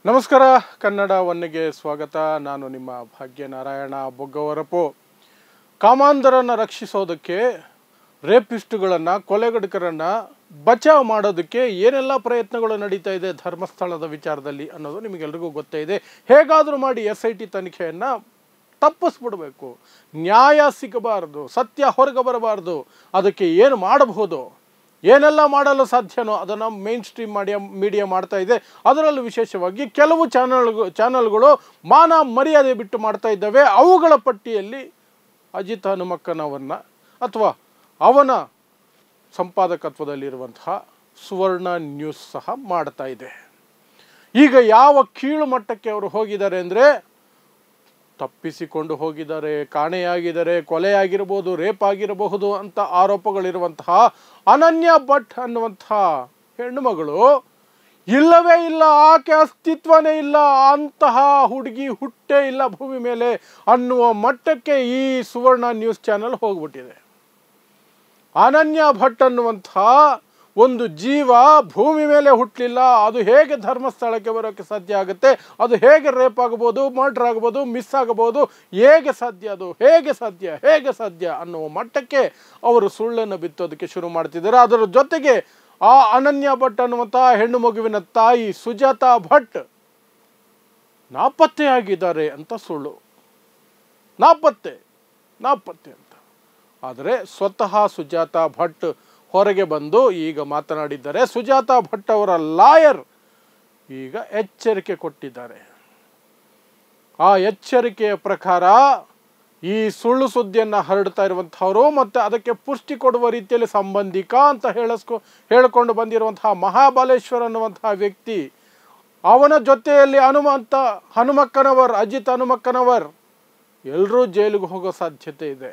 ನಮಸ್ಕಾರ ಕನ್ನಡ ಒನ್ನೆಗೆ ಸ್ವಾಗತ. ನಾನು ನಿಮ್ಮ ಭಾಗ್ಯನಾರಾಯಣ ಬೊಗ್ಗವರಪು. ಕಾಮಾಂಧರನ್ನು ರಕ್ಷಿಸೋದಕ್ಕೆ, ರೇಪಿಸ್ಟ್ಗಳನ್ನು, ಕೊಲೆಗಡಕರನ್ನು ಬಚಾವ್ ಮಾಡೋದಕ್ಕೆ ಏನೆಲ್ಲ ಪ್ರಯತ್ನಗಳು ನಡೀತಾ ಇದೆ ಧರ್ಮಸ್ಥಳದ ವಿಚಾರದಲ್ಲಿ ಅನ್ನೋದು ನಿಮಗೆಲ್ರಿಗೂ ಗೊತ್ತೇ ಇದೆ. ಹೇಗಾದರೂ ಮಾಡಿ SIT ತನಿಖೆಯನ್ನು ತಪ್ಪಿಸ್ಬಿಡಬೇಕು, ನ್ಯಾಯ ಸಿಗಬಾರ್ದು, ಸತ್ಯ ಹೊರಗೆ ಬರಬಾರ್ದು. ಅದಕ್ಕೆ ಏನು ಮಾಡಬಹುದು, ಏನೆಲ್ಲ ಮಾಡಲು ಸಾಧ್ಯನೋ ಅದನ್ನು ಮೇನ್ ಸ್ಟ್ರೀಮ್ ಮೀಡಿಯಾ ಮಾಡ್ತಾ ಇದೆ. ಅದರಲ್ಲೂ ವಿಶೇಷವಾಗಿ ಕೆಲವು ಚಾನಲ್ಗಳು ಮಾನ ಮರ್ಯಾದೆ ಬಿಟ್ಟು ಮಾಡ್ತಾ ಇದ್ದಾವೆ. ಅವುಗಳ ಪಟ್ಟಿಯಲ್ಲಿ ಅಜಿತ್ ಹನುಮಕ್ಕನವರನ್ನ ಅಥವಾ ಅವನ ಸಂಪಾದಕತ್ವದಲ್ಲಿರುವಂತಹ ಸುವರ್ಣ ನ್ಯೂಸ್ ಸಹ ಮಾಡ್ತಾ ಇದೆ. ಈಗ ಯಾವ ಕೀಳು ಮಟ್ಟಕ್ಕೆ ಅವರು ಹೋಗಿದ್ದಾರೆ ಅಂದರೆ, ತಪ್ಪಿಸಿಕೊಂಡು ಹೋಗಿದ್ದಾರೆ, ಕಾಣೆಯಾಗಿದ್ದಾರೆ, ಕೊಲೆಯಾಗಿರ್ಬೋದು, ರೇಪ್ ಆಗಿರಬಹುದು ಅಂತ ಆರೋಪಗಳಿರುವಂತಹ ಅನನ್ಯ ಭಟ್ ಅನ್ನುವಂತಹ ಹೆಣ್ಣುಮಗಳು ಇಲ್ಲವೇ ಇಲ್ಲ, ಆಕೆ ಅಸ್ತಿತ್ವನೇ ಇಲ್ಲ, ಅಂತಹ ಹುಡುಗಿ ಹುಟ್ಟೇ ಇಲ್ಲ ಭೂಮಿ ಮೇಲೆ ಅನ್ನುವ ಮಟ್ಟಕ್ಕೆ ಈ ಸುವರ್ಣ ನ್ಯೂಸ್ ಚಾನೆಲ್ ಹೋಗ್ಬಿಟ್ಟಿದೆ. ಅನನ್ಯ ಭಟ್ ಅನ್ನುವಂತಹ ಒಂದು ಜೀವ ಭೂಮಿ ಮೇಲೆ ಹುಟ್ಟಲಿಲ್ಲ, ಅದು ಹೇಗೆ ಧರ್ಮಸ್ಥಳಕ್ಕೆ ಬರೋಕ್ಕೆ ಸಾಧ್ಯ ಆಗುತ್ತೆ, ಅದು ಹೇಗೆ ರೇಪ್ ಆಗ್ಬೋದು, ಮರ್ಡರ್ ಆಗ್ಬೋದು, ಮಿಸ್ ಆಗಬಹುದು, ಹೇಗೆ ಸಾಧ್ಯ, ಅದು ಹೇಗೆ ಸಾಧ್ಯ ಅನ್ನುವ ಮಟ್ಟಕ್ಕೆ ಅವರು ಸುಳ್ಳನ್ನು ಬಿತ್ತೋದಕ್ಕೆ ಶುರು ಮಾಡ್ತಿದ್ದಾರೆ. ಅದರ ಜೊತೆಗೆ ಆ ಅನನ್ಯ ಭಟ್ ಅನ್ನುವಂತಹ ಹೆಣ್ಣು ಮಗುವಿನ ತಾಯಿ ಸುಜಾತಾ ಭಟ್ ನಾಪತ್ತೆಯಾಗಿದ್ದಾರೆ ಅಂತ ಸುಳ್ಳು. ನಾಪತ್ತೆ ಅಂತ. ಆದರೆ ಸ್ವತಃ ಸುಜಾತಾ ಭಟ್ ಹೊರಗೆ ಬಂದು ಈಗ ಮಾತನಾಡಿದ್ದಾರೆ. ಸುಜಾತಾ ಭಟ್ ಅವರ ಲಾಯರ್ ಈಗ ಎಚ್ಚರಿಕೆ ಕೊಟ್ಟಿದ್ದಾರೆ. ಆ ಎಚ್ಚರಿಕೆಯ ಪ್ರಕಾರ ಈ ಸುಳ್ಳು ಸುದ್ದಿಯನ್ನು ಹರಡ್ತಾ ಇರುವಂಥವರು ಮತ್ತು ಅದಕ್ಕೆ ಪುಷ್ಟಿ ಕೊಡುವ ರೀತಿಯಲ್ಲಿ ಸಂಬಂಧಿಕ ಅಂತ ಹೇಳಿಕೊಂಡು ಬಂದಿರುವಂತಹ ಮಹಾಬಲೇಶ್ವರ್ ಅನ್ನುವಂತಹ ವ್ಯಕ್ತಿ, ಅವನ ಜೊತೆಯಲ್ಲಿ ಅಜಿತ್ ಹನುಮಕ್ಕನವರ್ ಎಲ್ಲರೂ ಜೈಲಿಗೆ ಹೋಗೋ ಸಾಧ್ಯತೆ ಇದೆ.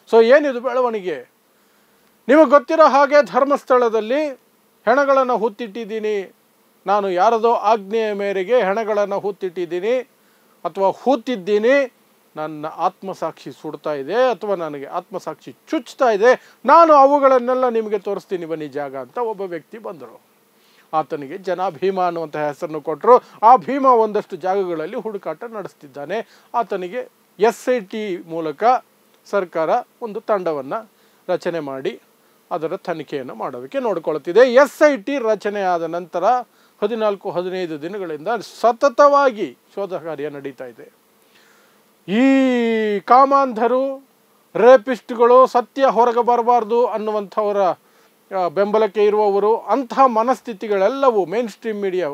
ಸೊ ಏನಿದು ಬೆಳವಣಿಗೆ? ನಿಮಗೆ ಗೊತ್ತಿರೋ ಹಾಗೆ ಧರ್ಮಸ್ಥಳದಲ್ಲಿ ಹೆಣಗಳನ್ನು ಹೂತಿಟ್ಟಿದ್ದೀನಿ, ನಾನು ಯಾರದೋ ಆಜ್ಞೆಯ ಮೇರೆಗೆ ಹೆಣಗಳನ್ನು ಹೂತಿಟ್ಟಿದ್ದೀನಿ ಅಥವಾ ಹೂತಿದ್ದೀನಿ, ನನ್ನ ಆತ್ಮಸಾಕ್ಷಿ ಸುಡ್ತಾ ಇದೆ ಅಥವಾ ನನಗೆ ಆತ್ಮಸಾಕ್ಷಿ ಚುಚ್ತಾ ಇದೆ, ನಾನು ಅವುಗಳನ್ನೆಲ್ಲ ನಿಮಗೆ ತೋರಿಸ್ತೀನಿ ಬನ್ನಿ ಜಾಗ ಅಂತ ಒಬ್ಬ ವ್ಯಕ್ತಿ ಬಂದರು. ಆತನಿಗೆ ಜನಾಭೀಮ ಅನ್ನುವಂಥ ಹೆಸರನ್ನು ಕೊಟ್ಟರು. ಆ ಭೀಮ ಒಂದಷ್ಟು ಜಾಗಗಳಲ್ಲಿ ಹುಡುಕಾಟ ನಡೆಸ್ತಿದ್ದಾನೆ. ಆತನಿಗೆ SIT ಮೂಲಕ ಸರ್ಕಾರ ಒಂದು ತಂಡವನ್ನು ರಚನೆ ಮಾಡಿ ಅದರ ತನಿಖೆಯನ್ನು ಮಾಡೋದಕ್ಕೆ ನೋಡಿಕೊಳ್ತಿದೆ. SIT ರಚನೆಯಾದ ನಂತರ 14-15 ದಿನಗಳಿಂದ ಸತತವಾಗಿ ಶೋಧ ಕಾರ್ಯ ನಡೀತಾ ಇದೆ. ಈ ಕಾಮಾಂಧರು, ರೇಪಿಸ್ಟ್ಗಳು, ಸತ್ಯ ಹೊರಗೆ ಬರಬಾರ್ದು ಅನ್ನುವಂಥವರ ಬೆಂಬಲಕ್ಕೆ ಇರುವವರು, ಅಂತಹ ಮನಸ್ಥಿತಿಗಳೆಲ್ಲವೂ ಮೇನ್ ಸ್ಟ್ರೀಮ್ ಮೀಡಿಯಾ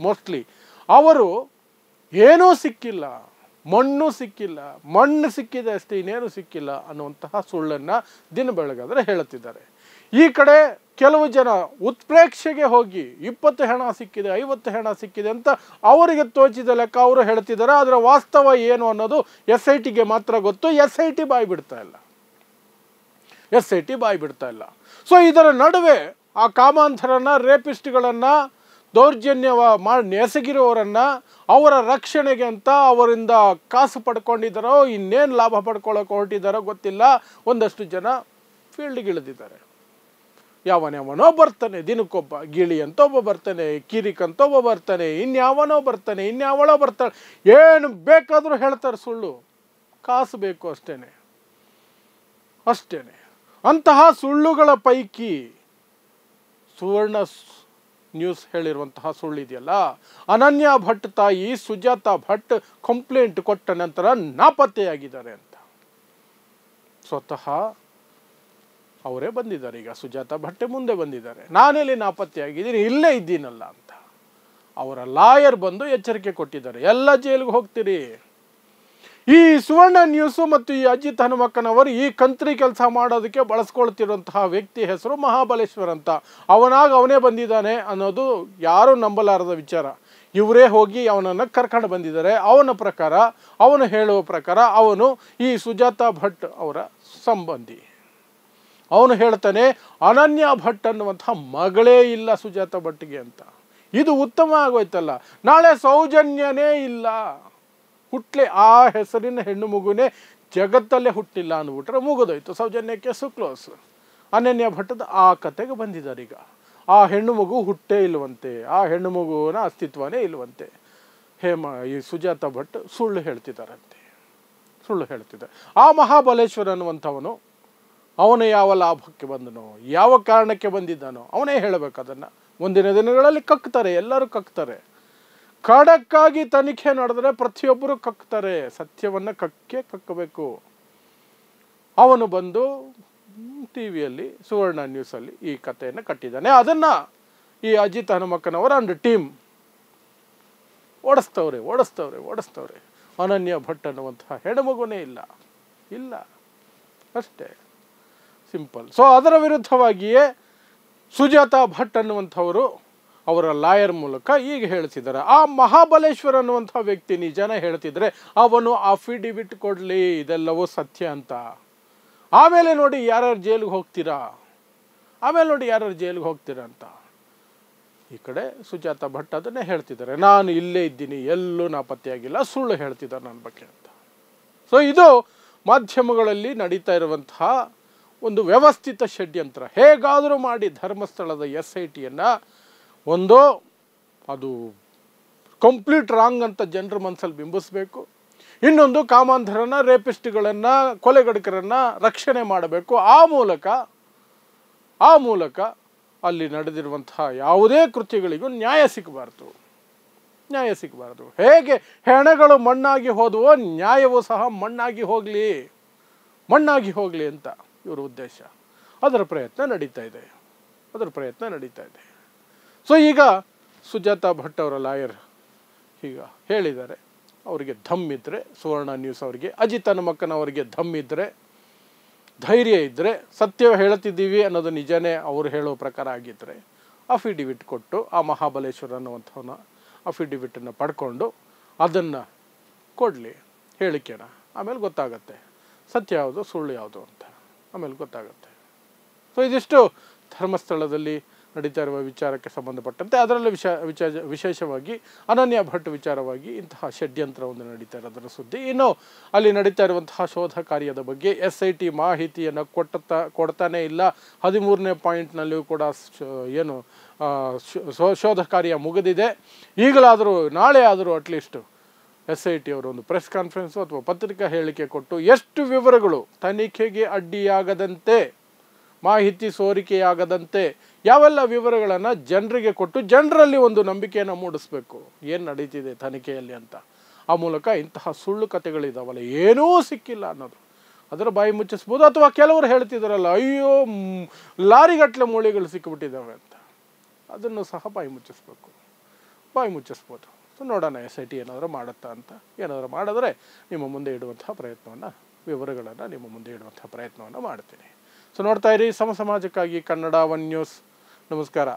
ಮೋಸ್ಟ್ಲಿ ಅವರು ಏನೂ ಸಿಕ್ಕಿಲ್ಲ, ಮಣ್ಣು ಸಿಕ್ಕಿದೆ ಅಷ್ಟೇ, ಇನ್ನೇನು ಸಿಕ್ಕಿಲ್ಲ ಅನ್ನುವಂತಹ ಸುಳ್ಳನ್ನು ದಿನ ಬೆಳಗಾದರೆ ಹೇಳುತ್ತಿದ್ದಾರೆ. ಈ ಕಡೆ ಕೆಲವು ಜನ ಉತ್ಪ್ರೇಕ್ಷೆಗೆ ಹೋಗಿ 20 ಹೆಣ ಸಿಕ್ಕಿದೆ, 50 ಹೆಣ ಸಿಕ್ಕಿದೆ ಅಂತ ಅವರಿಗೆ ತೋಚಿದ ಲೆಕ್ಕ ಅವರು ಹೇಳ್ತಿದ್ದಾರೆ. ಅದರ ವಾಸ್ತವ ಏನು ಅನ್ನೋದು SITಗೆ ಮಾತ್ರ ಗೊತ್ತು. SIT ಬಾಯಿ ಬಿಡ್ತಾ ಇಲ್ಲ. ಸೊ ಇದರ ನಡುವೆ ಆ ಕಾಮಾಂಧರನ್ನು, ರೇಪಿಸ್ಟ್ಗಳನ್ನು, ದೌರ್ಜನ್ಯ ಎಸಗಿರುವವರನ್ನು ಅವರ ರಕ್ಷಣೆಗೆ ಅಂತ ಅವರಿಂದ ಕಾಸು ಪಡ್ಕೊಂಡಿದ್ದಾರೋ ಇನ್ನೇನು ಲಾಭ ಪಡ್ಕೊಳ್ಳೋಕೆ ಹೊರಟಿದ್ದಾರೋ ಗೊತ್ತಿಲ್ಲ, ಒಂದಷ್ಟು ಜನ ಫೀಲ್ಡ್ಗೆ ಇಳಿದಿದ್ದಾರೆ. ಯಾವನೋ ಬರ್ತಾನೆ, ದಿನಕ್ಕೊಬ್ಬ ಗಿಳಿ ಅಂತ ಒಬ್ಬ ಬರ್ತಾನೆ, ಕಿರಿಕ್ ಅಂತ ಒಬ್ಬ ಬರ್ತಾನೆ, ಇನ್ಯಾವನೋ ಬರ್ತಾನೆ, ಇನ್ಯಾವಳೋ ಬರ್ತಾನೆ, ಏನು ಬೇಕಾದರೂ ಹೇಳ್ತಾರೆ ಸುಳ್ಳು, ಕಾಸು ಬೇಕು ಅಷ್ಟೇನೆ. ಅಂತಹ ಸುಳ್ಳುಗಳ ಪೈಕಿ ಸುವರ್ಣ ನ್ಯೂಸ್ ಹೇಳಿರುವಂತಹ ಸುಳ್ಳಿದೆಯಲ್ಲ, ಅನನ್ಯ ಭಟ್ ತಾಯಿ ಸುಜಾತಾ ಭಟ್ ಕಂಪ್ಲೇಂಟ್ ಕೊಟ್ಟ ನಂತರ ನಾಪತ್ತೆಯಾಗಿದ್ದಾರೆ ಅಂತ ಸ್ವತಃ ಅವರೇ ಬಂದಿದ್ದಾರೆ. ಈಗ ಸುಜಾತಾ ಭಟ್ಟೆ ಮುಂದೆ ಬಂದಿದ್ದಾರೆ, ನಾನೆಲ್ಲಿ ನಾಪತ್ತೆಯಾಗಿದ್ದೀನಿ, ಇಲ್ಲೇ ಇದ್ದೀನಲ್ಲ ಅಂತ. ಅವರ ಲಾಯರ್ ಬಂದು ಎಚ್ಚರಿಕೆ ಕೊಟ್ಟಿದ್ದಾರೆ, ಎಲ್ಲ ಜೈಲಿಗೆ ಹೋಗ್ತೀರಿ. ಈ ಸುವರ್ಣ ನ್ಯೂಸು ಮತ್ತು ಈ ಅಜಿತ್ ಹನುಮಕ್ಕನವರು ಈ ಕಂತ್ರಿ ಕೆಲಸ ಮಾಡೋದಕ್ಕೆ ಬಳಸ್ಕೊಳ್ತಿರುವಂತಹ ವ್ಯಕ್ತಿ ಹೆಸರು ಮಹಾಬಲೇಶ್ವರ್ ಅಂತ. ಅವನೇ ಬಂದಿದ್ದಾನೆ ಅನ್ನೋದು ಯಾರೂ ನಂಬಲಾರದ ವಿಚಾರ. ಇವರೇ ಹೋಗಿ ಅವನನ್ನು ಕರ್ಕೊಂಡು ಬಂದಿದ್ದಾರೆ. ಅವನು ಹೇಳುವ ಪ್ರಕಾರ ಅವನು ಈ ಸುಜಾತಾ ಭಟ್ ಅವರ ಸಂಬಂಧಿ. ಅವನು ಹೇಳ್ತಾನೆ, ಅನನ್ಯ ಭಟ್ ಅನ್ನುವಂತಹ ಮಗಳೇ ಇಲ್ಲ ಸುಜಾತಾ ಭಟ್ಗೆ ಅಂತ. ಇದು ಉತ್ತಮ ಆಗೋಯ್ತಲ್ಲ. ನಾಳೆ ಸೌಜನ್ಯನೇ ಇಲ್ಲ, ಹುಟ್ಲೆ ಆ ಹೆಸರಿನ ಹೆಣ್ಣು ಮಗುನೇ ಜಗತ್ತಲ್ಲೇ ಹುಟ್ಟಿಲ್ಲ ಅಂದ್ಬಿಟ್ರೆ ಮುಗಿದೋಯ್ತು, ಸೌಜನ್ಯಕ್ಕೆ ಕ್ಲೋಸ್. ಅನನ್ಯ ಭಟ್ಟದ ಆ ಕತೆಗೆ ಬಂದಿದ್ದಾರೆ. ಈಗ ಆ ಹೆಣ್ಣು ಮಗು ಹುಟ್ಟೇ ಇಲ್ವಂತೆ, ಆ ಹೆಣ್ಣು ಮಗುವಿನ ಅಸ್ತಿತ್ವನೇ ಇಲ್ವಂತೆ. ಈ ಸುಜಾತ ಭಟ್ ಸುಳ್ಳು ಹೇಳ್ತಿದ್ದಾರಂತೆ, ಸುಳ್ಳು ಹೇಳ್ತಿದ್ದಾರೆ. ಆ ಮಹಾಬಲೇಶ್ವರ ಅನ್ನುವಂಥವನು ಅವನು ಯಾವ ಲಾಭಕ್ಕೆ ಬಂದನೋ, ಯಾವ ಕಾರಣಕ್ಕೆ ಬಂದಿದ್ದಾನೋ ಅವನೇ ಹೇಳಬೇಕು. ಅದನ್ನು ಮುಂದಿನ ದಿನಗಳಲ್ಲಿ ಕಕ್ತಾರೆ, ಎಲ್ಲರೂ ಕಕ್ತಾರೆ. ಖಡಕ್ಕಾಗಿ ತನಿಖೆ ನಡೆದರೆ ಪ್ರತಿಯೊಬ್ಬರು ಕಕ್ತಾರೆ. ಸತ್ಯವನ್ನು ಕಕ್ಕಬೇಕು. ಅವನು ಬಂದು ಟಿ ವಿಯಲ್ಲಿ ಸುವರ್ಣ ನ್ಯೂಸಲ್ಲಿ ಈ ಕಥೆಯನ್ನು ಕಟ್ಟಿದ್ದಾನೆ. ಅದನ್ನು ಈ ಅಜಿತ್ ಹನುಮಕ್ಕನವರ ಒಂದು ಟೀಮ್ ಓಡಿಸ್ತವ್ರೆ. ಅನನ್ಯ ಭಟ್ ಅನ್ನುವಂತಹ ಹೆಣ್ಣುಮಗುನೇ ಇಲ್ಲ ಅಷ್ಟೇ, ಸಿಂಪಲ್. ಸೊ ಅದರ ವಿರುದ್ಧವಾಗಿಯೇ ಸುಜಾತ ಭಟ್ ಅನ್ನುವಂಥವರು ಅವರ ಲಾಯರ್ ಮೂಲಕ ಈಗ ಹೇಳ್ತಿದ್ದಾರೆ, ಆ ಮಹಾಬಲೇಶ್ವರ ಅನ್ನುವಂಥ ವ್ಯಕ್ತಿ ನಿಜಾನೇ ಹೇಳ್ತಿದ್ರೆ ಅವನು ಅಫಿಡಿವಿಟ್ ಕೊಡಲಿ, ಇದೆಲ್ಲವೂ ಸತ್ಯ ಅಂತ. ಆಮೇಲೆ ನೋಡಿ ಯಾರ್ಯಾರು ಜೈಲಿಗೆ ಹೋಗ್ತೀರಾ ಅಂತ. ಈ ಕಡೆ ಸುಜಾತ ಭಟ್ ಅದನ್ನೇ ಹೇಳ್ತಿದ್ದಾರೆ, ನಾನು ಇಲ್ಲೇ ಇದ್ದೀನಿ, ಎಲ್ಲೂ ನಾಪತ್ತೆಯಾಗಿಲ್ಲ, ಸುಳ್ಳು ಹೇಳ್ತಿದ್ದಾರೆ ನನ್ನ ಬಗ್ಗೆ ಅಂತ. ಸೊ ಇದು ಮಾಧ್ಯಮಗಳಲ್ಲಿ ನಡೀತಾ ಇರುವಂತಹ ಒಂದು ವ್ಯವಸ್ಥಿತ ಷಡ್ಯಂತ್ರ. ಹೇಗಾದರೂ ಮಾಡಿ ಧರ್ಮಸ್ಥಳದ SITಯನ್ನು ಅದು ಕಂಪ್ಲೀಟ್ ರಾಂಗ್ ಅಂತ ಜನರ ಮನಸ್ಸಲ್ಲಿ ಬಿಂಬಿಸಬೇಕು. ಇನ್ನೊಂದು ಕಾಮಾಂಧರನ್ನ, ರೇಪಿಸ್ಟ್ಗಳನ್ನು, ಕೊಲೆಗಡಕರನ್ನು ರಕ್ಷಣೆ ಮಾಡಬೇಕು. ಆ ಮೂಲಕ ಅಲ್ಲಿ ನಡೆದಿರುವಂತಹ ಯಾವುದೇ ಕೃತ್ಯಗಳಿಗೂ ನ್ಯಾಯ ಸಿಗಬಾರ್ದು. ಹೇಗೆ ಹೆಣಗಳು ಮಣ್ಣಾಗಿ ಹೋದವೋ ನ್ಯಾಯವೂ ಸಹ ಮಣ್ಣಾಗಿ ಹೋಗಲಿ ಅಂತ ಇವರ ಉದ್ದೇಶ. ಅದರ ಪ್ರಯತ್ನ ನಡೀತಾ ಇದೆ. ಸೊ ಈಗ ಸುಜಾತ ಭಟ್ ಅವರ ಲಾಯರ್ ಈಗ ಹೇಳಿದ್ದಾರೆ, ಅವರಿಗೆ ದಮ್ಮಿದ್ರೆ, ಸುವರ್ಣ ನ್ಯೂಸ್ ಅವರಿಗೆ, ಅಜಿತ್ ಹನುಮಕ್ಕನವರಿಗೆ ದಮ್ಮಿದ್ರೆ, ಧೈರ್ಯ ಇದ್ದರೆ, ಸತ್ಯ ಹೇಳ್ತಿದ್ದೀವಿ ಅನ್ನೋದು ನಿಜನೇ ಅವರು ಹೇಳೋ ಪ್ರಕಾರ ಆಗಿದ್ದರೆ ಅಫಿಡಿವಿಟ್ ಕೊಟ್ಟು ಆ ಮಹಾಬಲೇಶ್ವರ ಅನ್ನುವಂಥವನ್ನ ಅಫಿಡಿವಿಟನ್ನು ಪಡ್ಕೊಂಡು ಅದನ್ನು ಕೊಡಲಿ ಹೇಳಿಕೆನ. ಆಮೇಲೆ ಗೊತ್ತಾಗತ್ತೆ ಸತ್ಯ ಯಾವುದು ಸುಳ್ಳು ಯಾವುದು ಅಂತ, ಆಮೇಲೆ ಗೊತ್ತಾಗತ್ತೆ. ಸೊ ಇದಿಷ್ಟು ಧರ್ಮಸ್ಥಳದಲ್ಲಿ ನಡೀತಾ ಇರುವ ವಿಚಾರಕ್ಕೆ ಸಂಬಂಧಪಟ್ಟಂತೆ. ಅದರಲ್ಲೂ ವಿಶೇಷವಾಗಿ ಅನನ್ಯ ಭಟ್ ವಿಚಾರವಾಗಿ ಇಂತಹ ಷಡ್ಯಂತ್ರ ಒಂದು ನಡೀತಾ ಇರೋದರ ಸುದ್ದಿ. ಇನ್ನು ಅಲ್ಲಿ ನಡೀತಾ ಇರುವಂತಹ ಶೋಧ ಕಾರ್ಯದ ಬಗ್ಗೆ SIT ಮಾಹಿತಿಯನ್ನು ಕೊಡ್ತಾನೇ ಇಲ್ಲ. 13ನೇ ಪಾಯಿಂಟ್ನಲ್ಲಿಯೂ ಕೂಡ ಶೋಧ ಕಾರ್ಯ ಮುಗಿದಿದೆ. ಈಗಲಾದರೂ ನಾಳೆ ಆದರೂ ಅಟ್ಲೀಸ್ಟ್ SIT ಅವರು ಒಂದು ಪ್ರೆಸ್ ಕಾನ್ಫರೆನ್ಸು ಅಥವಾ ಪತ್ರಿಕಾ ಹೇಳಿಕೆ ಕೊಟ್ಟು ಎಷ್ಟು ವಿವರಗಳು ತನಿಖೆಗೆ ಅಡ್ಡಿಯಾಗದಂತೆ, ಮಾಹಿತಿ ಸೋರಿಕೆಯಾಗದಂತೆ ಯಾವೆಲ್ಲ ವಿವರಗಳನ್ನು ಜನರಿಗೆ ಕೊಟ್ಟು ಜನರಲ್ಲಿ ಒಂದು ನಂಬಿಕೆಯನ್ನು ಮೂಡಿಸ್ಬೇಕು ಏನು ನಡೀತಿದೆ ತನಿಖೆಯಲ್ಲಿ ಅಂತ. ಆ ಮೂಲಕ ಇಂತಹ ಸುಳ್ಳು ಕಥೆಗಳಿದಾವಲ್ಲ, ಏನೂ ಸಿಕ್ಕಿಲ್ಲ ಅನ್ನೋದು ಅದರ ಬಾಯಿ ಮುಚ್ಚಿಸ್ಬೋದು. ಅಥವಾ ಕೆಲವರು ಹೇಳ್ತಿದ್ದಾರಲ್ಲ, ಅಯ್ಯೋ ಲಾರಿಗಟ್ಟಲೆ ಮೂಳೆಗಳು ಸಿಕ್ಕಿಬಿಟ್ಟಿದ್ದಾವೆ ಅಂತ, ಅದನ್ನು ಸಹ ಬಾಯಿ ಮುಚ್ಚಿಸ್ಬೋದು. ಸೊ ನೋಡೋಣ SIT ಏನಾದರೂ ಮಾಡುತ್ತಾ ಅಂತ. ಏನಾದರೂ ಮಾಡಿದ್ರೆ ನಿಮ್ಮ ಮುಂದೆ ಇಡುವಂತಹ ವಿವರಗಳನ್ನು ನಿಮ್ಮ ಮುಂದೆ ಇಡುವಂತಹ ಪ್ರಯತ್ನವನ್ನು ಮಾಡ್ತೀನಿ. ಸೊ ನೋಡ್ತಾ ಇರಿ ಸಮಾಜಕ್ಕಾಗಿ ಕನ್ನಡ 1 ನ್ಯೂಸ್. ನಮಸ್ಕಾರ.